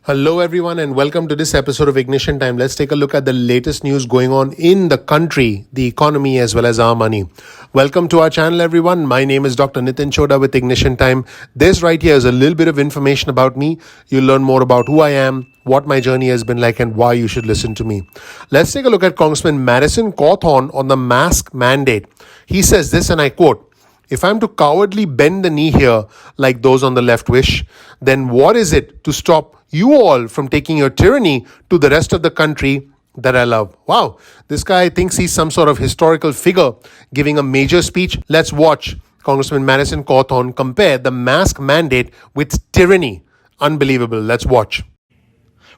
Hello, everyone, and welcome to this episode of Ignition Time. Let's take a look at the latest news going on in the country, the economy, as well as our money. Welcome to our channel, everyone. My name is Dr. Chhoda with Ignition Time. This right here is a little bit of information about me. You'll learn more about who I am, what my journey has been like, and why you should listen to me. Let's take a look at Congressman Madison Cawthorn on the mask mandate. He says this, and I quote, "If I'm to cowardly bend the knee here like those on the left wish, then what is it to stop you all from taking your tyranny to the rest of the country that I love?" Wow, this guy thinks he's some sort of historical figure giving a major speech. Let's watch Congressman Madison Cawthorn compare the mask mandate with tyranny. Unbelievable. Let's watch.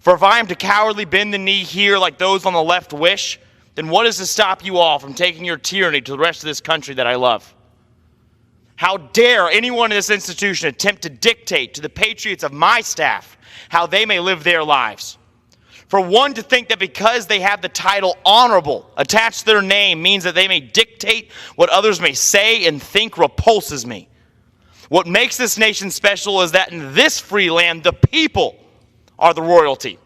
For if I am to cowardly bend the knee here like those on the left wish, then what is to stop you all from taking your tyranny to the rest of this country that I love? How dare anyone in this institution attempt to dictate to the patriots of my staff how they may live their lives? For one to think that because they have the title honorable attached to their name means that they may dictate what others may say and think repulses me. What makes this nation special is that in this free land, the people are the royalty.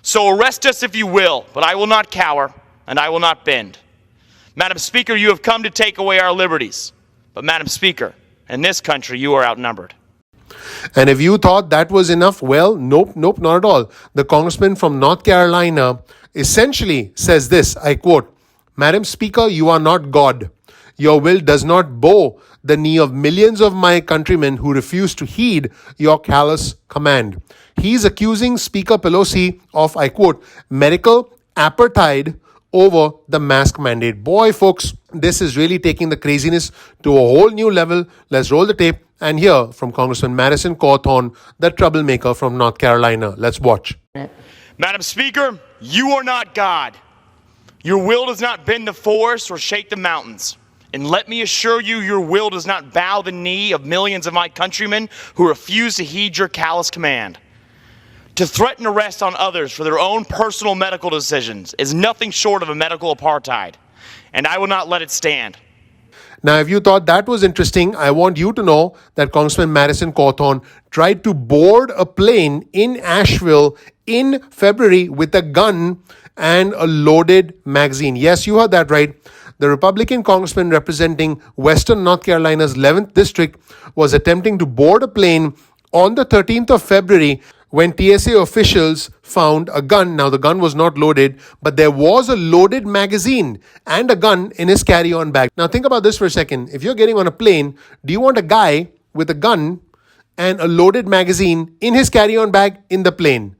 So arrest us if you will, but I will not cower and I will not bend. Madam Speaker, you have come to take away our liberties. But Madam Speaker, in this country, you are outnumbered. And if you thought that was enough, well, nope, not at all. The congressman from North Carolina essentially says this, I quote, "Madam Speaker, you are not God. Your will does not bow the knee of millions of my countrymen who refuse to heed your callous command." He's accusing Speaker Pelosi of, I quote, "medical apartheid over the mask mandate." Boy, folks, this is really taking the craziness to a whole new level. Let's roll the tape and hear from Congressman Madison Cawthorn, the troublemaker from North Carolina. Let's watch. Madam Speaker, you are not God. Your will does not bend the forest or shake the mountains. And let me assure you, your will does not bow the knee of millions of my countrymen who refuse to heed your callous command. To threaten arrest on others for their own personal medical decisions is nothing short of a medical apartheid, and I will not let it stand. Now, if you thought that was interesting, I want you to know that Congressman Madison Cawthorn tried to board a plane in Asheville in February with a gun and a loaded magazine. Yes, you heard that right. The Republican congressman representing Western North Carolina's 11th district was attempting to board a plane on the 13th of February when TSA officials found a gun. Now, the gun was not loaded, but there was a loaded magazine and a gun in his carry-on bag. Now, think about this for a second. If you're getting on a plane, do you want a guy with a gun and a loaded magazine in his carry-on bag in the plane?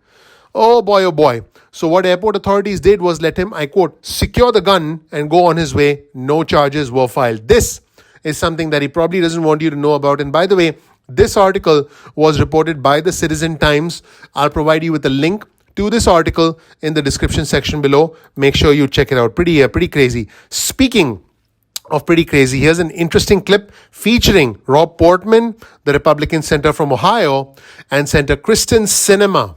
Oh boy, oh boy. So what airport authorities did was let him, I quote, "secure the gun and go on his way." No charges were filed. This is something that he probably doesn't want you to know about. And by the way, this article was reported by the Citizen Times. I'll provide you with a link to this article in the description section below. Make sure you check it out. Pretty crazy. Speaking of pretty crazy, here's an interesting clip featuring Rob Portman, the Republican senator from Ohio, and Senator Kristen Sinema,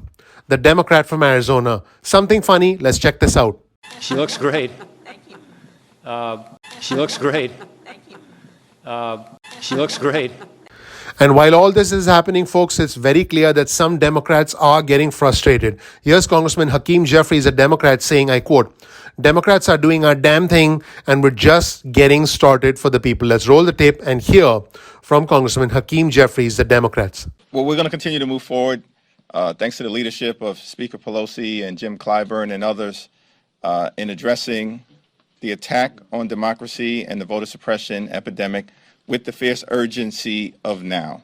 the Democrat from Arizona. Something funny. Let's check this out. She looks great. Thank you. She looks great. Thank you. She looks great. And while all this is happening, folks, it's very clear that some Democrats are getting frustrated. Here's Congressman Hakeem Jeffries, a Democrat, saying, I quote, "Democrats are doing our damn thing and we're just getting started for the people." Let's roll the tape and hear from Congressman Hakeem Jeffries, the Democrats. Well, we're going to continue to move forward, thanks to the leadership of Speaker Pelosi and Jim Clyburn and others, in addressing the attack on democracy and the voter suppression epidemic with the fierce urgency of now,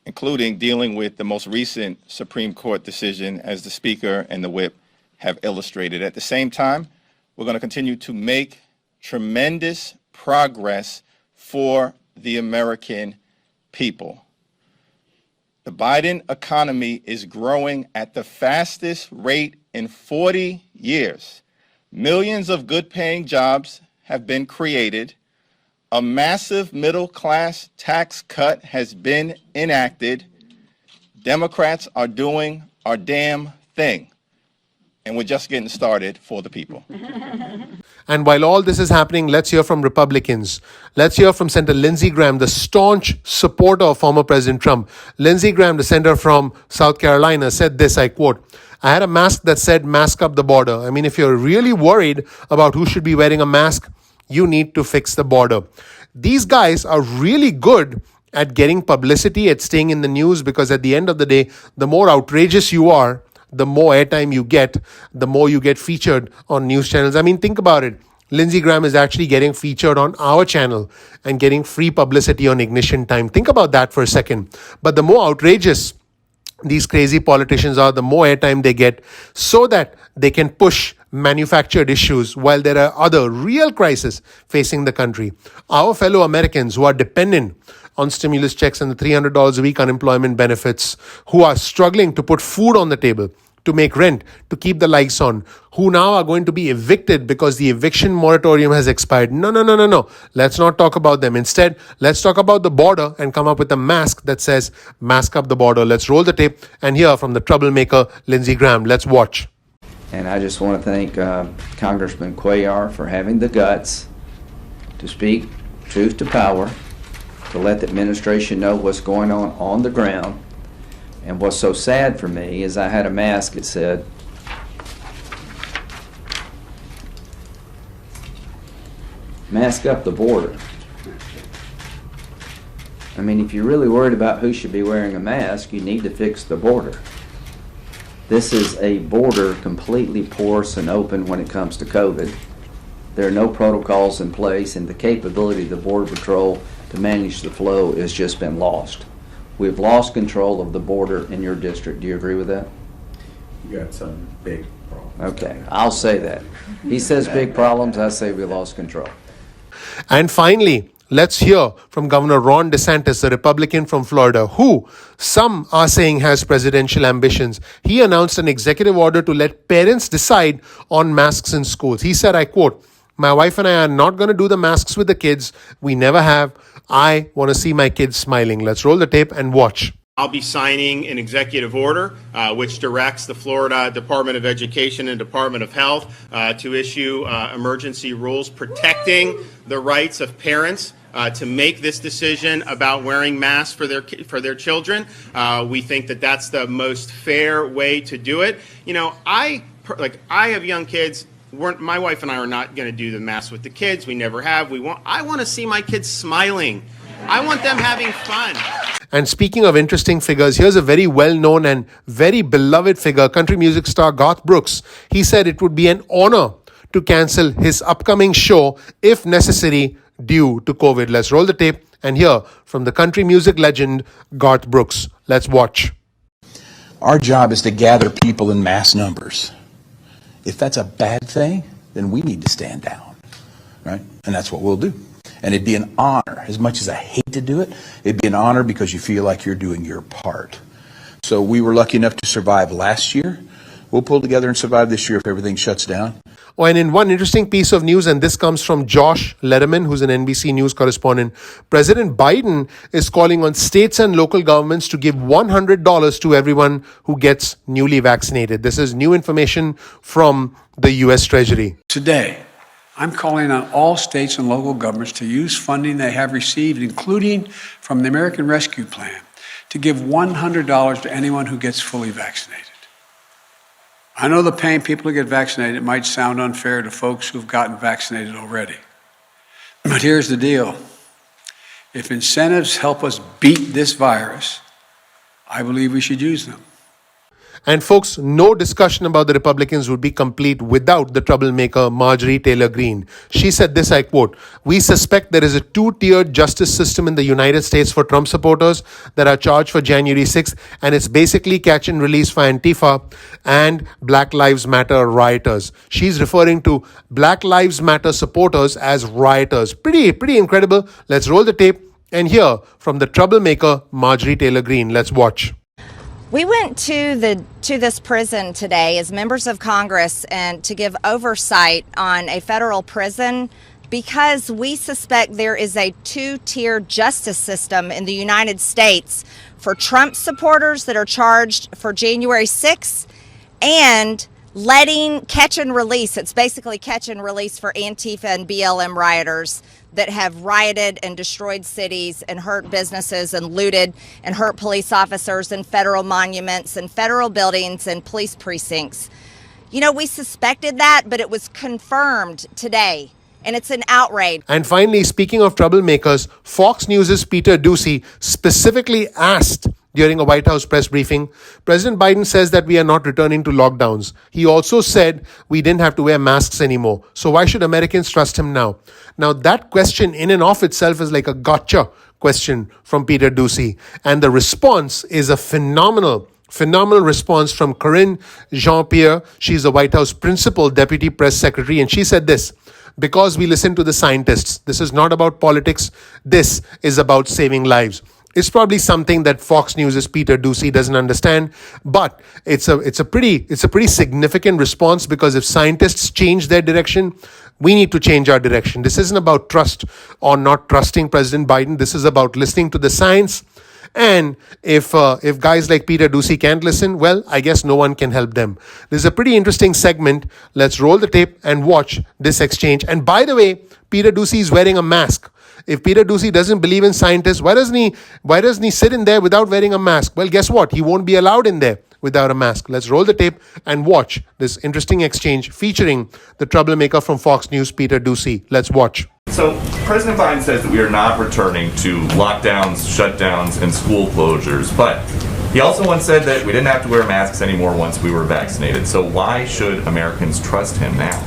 including dealing with the most recent Supreme Court decision, as the Speaker and the Whip have illustrated. At the same time, we're going to continue to make tremendous progress for the American people. The Biden economy is growing at the fastest rate in 40 years. Millions of good-paying jobs have been created. A massive middle-class tax cut has been enacted. Democrats are doing our damn thing. and we're just getting started for the people. And while all this is happening, let's hear from Republicans. Let's hear from Senator Lindsey Graham, the staunch supporter of former President Trump. Lindsey Graham, the senator from South Carolina, said this, I quote, "I had a mask that said mask up the border." I mean, if you're really worried about who should be wearing a mask, you need to fix the border. These guys are really good at getting publicity, at staying in the news, because at the end of the day, the more outrageous you are, the more airtime you get, the more you get featured on news channels. I mean, think about it. Lindsey Graham is actually getting featured on our channel and getting free publicity on Ignition Time. Think about that for a second. But the more outrageous these crazy politicians are, the more airtime they get, so that they can push manufactured issues while there are other real crises facing the country. Our fellow Americans who are dependent on stimulus checks and the $300 a week unemployment benefits, who are struggling to put food on the table, to make rent, to keep the lights on, who now are going to be evicted because the eviction moratorium has expired. No. Let's not talk about them. Instead, let's talk about the border and come up with a mask that says, mask up the border. Let's roll the tape and hear from the troublemaker, Lindsey Graham. Let's watch. And I just want to thank Congressman Cuellar for having the guts to speak truth to power, to let the administration know what's going on the ground. And what's so sad for me is I had a mask that said, mask up the border. I mean, if you're really worried about who should be wearing a mask, you need to fix the border. This is a border completely porous and open when it comes to COVID. There are no protocols in place, and the capability of the Border Patrol to manage the flow has just been lost. We've lost control of the border in your district. Do you agree with that? You got some big problems. Okay, I'll say that. He says big problems, I say we lost control. And finally, let's hear from Governor Ron DeSantis, the Republican from Florida, who some are saying has presidential ambitions. He announced an executive order to let parents decide on masks in schools. He said, I quote, "My wife and I are not going to do the masks with the kids. We never have. I want to see my kids smiling." Let's roll the tape and watch. I'll be signing an executive order which directs the Florida Department of Education and Department of Health to issue emergency rules protecting the rights of parents to make this decision about wearing masks for their children. We think that that's the most fair way to do it. You know, I have young kids. My wife and I are not going to do the mask with the kids. We never have. I want to see my kids smiling. I want them having fun. And speaking of interesting figures, here's a very well-known and very beloved figure, country music star Garth Brooks. He said it would be an honor to cancel his upcoming show if necessary due to COVID. Let's roll the tape and hear from the country music legend Garth Brooks. Let's watch. Our job is to gather people in mass numbers. If that's a bad thing, then we need to stand down, right? And that's what we'll do. And it'd be an honor. As much as I hate to do it, it'd be an honor because you feel like you're doing your part. So we were lucky enough to survive last year. We'll pull together and survive this year if everything shuts down. Oh, and in one interesting piece of news, and this comes from Josh Letterman, who's an NBC News correspondent, President Biden is calling on states and local governments to give $100 to everyone who gets newly vaccinated. This is new information from the U.S. Treasury. Today, I'm calling on all states and local governments to use funding they have received, including from the American Rescue Plan, to give $100 to anyone who gets fully vaccinated. I know the paying people to get vaccinated might sound unfair to folks who've gotten vaccinated already. But here's the deal. If incentives help us beat this virus, I believe we should use them. And folks, no discussion about the Republicans would be complete without the troublemaker Marjorie Taylor Greene. She said this, I quote, "We suspect there is a two-tiered justice system in the United States for Trump supporters that are charged for January 6th, and it's basically catch and release for Antifa and Black Lives Matter rioters." She's referring to Black Lives Matter supporters as rioters. Pretty incredible. Let's roll the tape and hear from the troublemaker Marjorie Taylor Greene. Let's watch. We went to this prison today as members of Congress and to give oversight on a federal prison because we suspect there is a two-tier justice system in the United States for Trump supporters that are charged for January 6th and letting catch and release. It's basically catch and release for Antifa and BLM rioters that have rioted and destroyed cities and hurt businesses and looted and hurt police officers and federal monuments and federal buildings and police precincts. You know, we suspected that, but it was confirmed today. And it's an outrage. And finally, speaking of troublemakers, Fox News' Peter Doocy specifically asked during a White House press briefing, President Biden says that we are not returning to lockdowns. He also said we didn't have to wear masks anymore. So why should Americans trust him now? Now, that question in and of itself is like a gotcha question from Peter Doocy. And the response is a phenomenal response from Corinne Jean-Pierre. She's the White House Principal Deputy Press Secretary. And she said this: because we listen to the scientists. This is not about politics. This is about saving lives. It's probably something that Fox News' Peter Doocy doesn't understand, but it's a pretty significant response, because if scientists change their direction, we need to change our direction. This isn't about trust or not trusting President Biden. This is about listening to the science. And if guys like Peter Doocy can't listen, well, I guess no one can help them. This is a pretty interesting segment. Let's roll the tape and watch this exchange. And by the way, Peter Doocy is wearing a mask. If Peter Doocy doesn't believe in scientists, why doesn't he sit in there without wearing a mask? Well, guess what? He won't be allowed in there without a mask. Let's roll the tape and watch this interesting exchange featuring the troublemaker from Fox News, Peter Doocy. Let's watch. So President Biden says that we are not returning to lockdowns, shutdowns, and school closures, but he also once said that we didn't have to wear masks anymore once we were vaccinated. So why should Americans trust him now?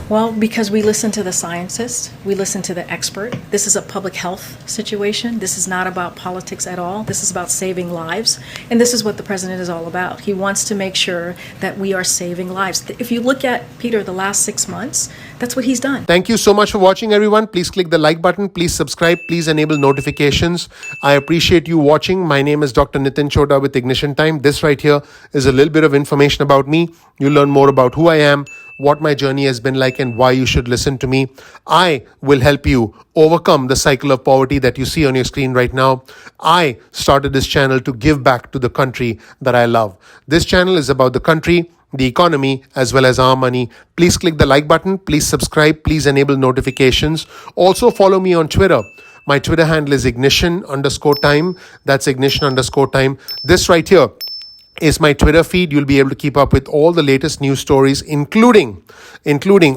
Well, because we listen to the scientists, we listen to the expert. This is a public health situation. This is not about politics at all. This is about saving lives. And this is what the president is all about. He wants to make sure that we are saving lives. If you look at, Peter, the last 6 months, that's what he's done. Thank you so much for watching, everyone. Please click the like button. Please subscribe. Please enable notifications. I appreciate you watching. My name is Dr. Nitin Chhoda with Ignition Time. This right here is a little bit of information about me. You'll learn more about who I am, what my journey has been like, and why you should listen to me. I will help you overcome the cycle of poverty that you see on your screen right now. I started this channel to give back to the country that I love. This channel is about the country, the economy, as well as our money. Please click the like button. Please subscribe. Please enable notifications. Also follow me on Twitter. My Twitter handle is ignition_time. That's ignition_time. This right here is my Twitter feed. You'll be able to keep up with all the latest news stories, including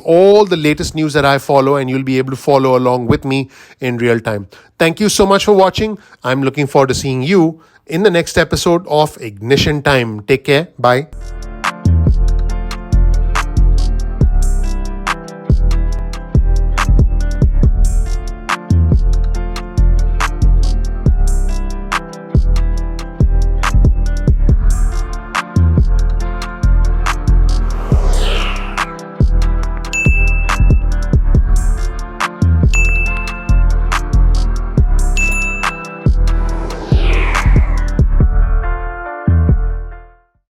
all the latest news that I follow, and you'll be able to follow along with me in real time. Thank you so much for watching. I'm looking forward to seeing you in the next episode of Ignition Time. Take care. Bye.